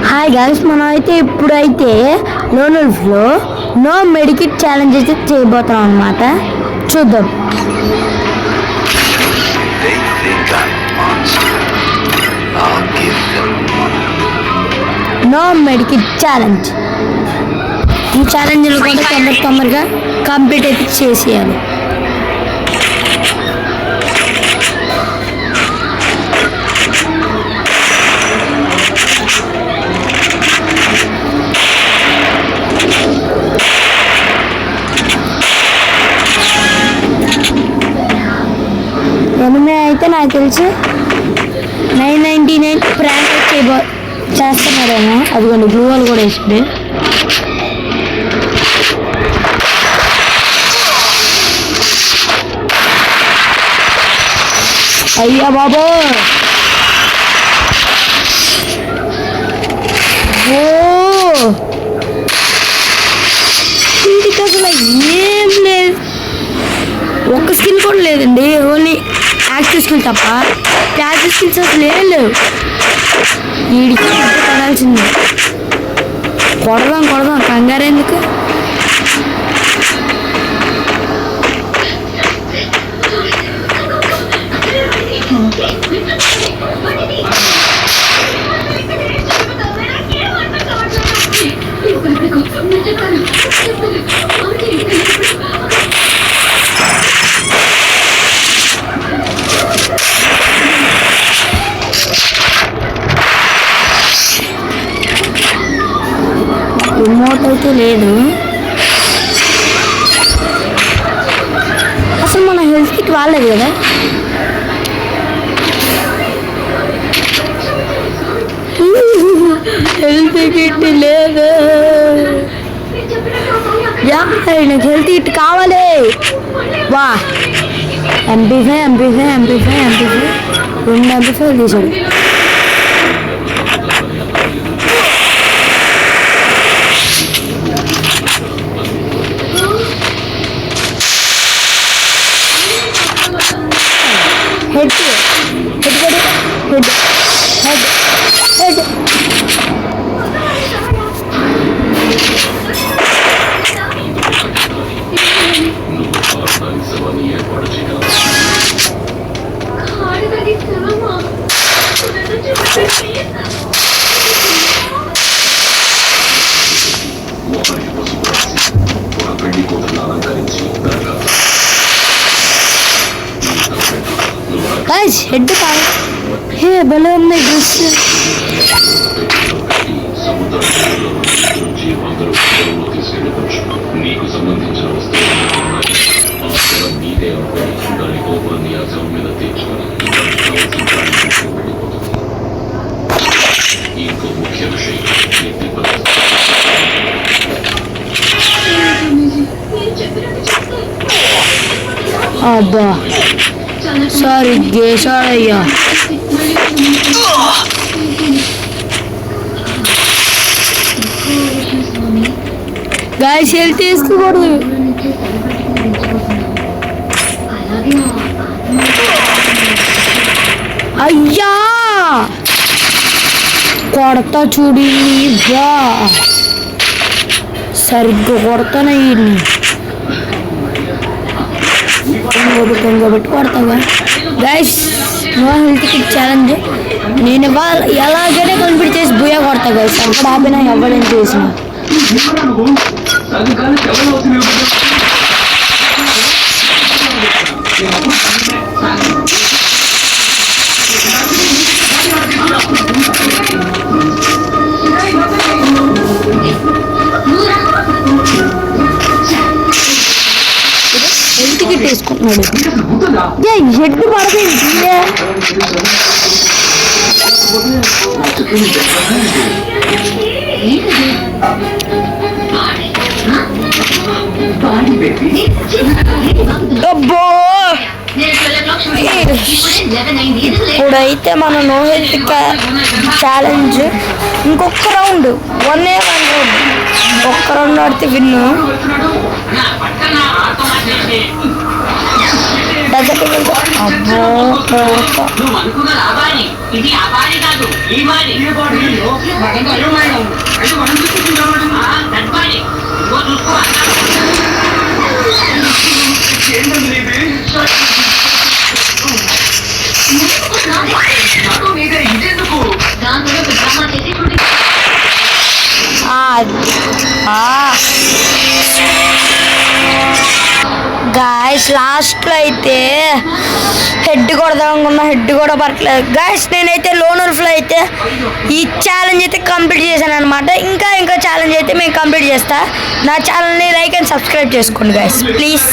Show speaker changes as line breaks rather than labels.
Hi guys, మనం అయితే ఇప్పుడైతే లోన్ ఉల్ఫ్లో నో మెడికిట్ ఛాలెంజ్ అయితే చేయబోతున్నాం అన్నమాట. చూద్దాం. No medikit challenge. ఈ ఛాలెంజ్లు కూడా తొందరగా కంప్లీట్ అయితే చేసేయాలి. ఎనిమిది అయితే నాకు తెలిసి 999 ప్రాంక్ చేస్తున్నారేమో. అదిగోండి బ్లూ వాళ్ళు కూడా వేసింది. అయ్యా బాబో, వీడికి అసలు ఏం లేదు, ఒక్క స్కిల్ కూడా లేదండి. ఓన్లీ యాక్టివ్ స్కిల్ తప్ప ప్యాసివ్ స్కిల్స్ అసలు ఏం లేవు. వీడికి పడాల్సింది. కొడదాం కంగారు ఎందుకు. రిమోట్ అయితే లేదు. అసలు మన హెల్త్ కిట్ వాడలేదు కదా. హెల్త్ కిట్ లేదు. నాకు హెల్త్ కిట్ కావాలి. వా MP5 2 MP5 తీసాడు. హెడ్ హెడ్ కాదు. హే భలే ఉన్నాయి డ్రెస్. అబ్బా సారీ అయ్యా. గాయస్ హెల్త్ తీసుకోకూడదు. అయ్యా కొడతా చూడి. బా సరిగ్గా కొడతానే పెట్టి కొడతావా. Guys no health kit challenge నేను ఎలాగైనా కంప్లీట్ చేసి బుయ్యా కొడతా. గైస్ అక్కడ ఆపినా ఎవరైనా చేసిన హెల్త్ కిట్ వేసుకుంటున్నాడు. హెడ్ పడదేంటి. అబ్బో ఇప్పుడైతే మన నో హెల్త్ ఛాలెంజ్ ఇంకొక రౌండ్. 1 రౌండ్ ఒక్క రౌండ్ ఆడితే విన్ను. డెజర్ట్ అబ్బో
నువ్వు అనుకున్న లాభాన్ని ఇది ఆ బాణి కాదు ఈ బాణి తద్బాణి ఇంకో చూసుకో ఇదెందుకు దాంతో డ్రామా చేసి
గాయస్ లాస్ట్లో అయితే హెడ్ కొడదాం అనుకున్నా, హెడ్ కూడా పట్టలేదు గాయస్. నేనైతే లోన్ ఉల్ఫ్లో అయితే ఈ ఛాలెంజ్ అయితే కంప్లీట్ చేశాను అనమాట. ఇంకా ఛాలెంజ్ అయితే మేము కంప్లీట్ చేస్తా. నా ఛానల్ని లైక్ అండ్ సబ్స్క్రైబ్ చేసుకోండి గాయస్ ప్లీజ్.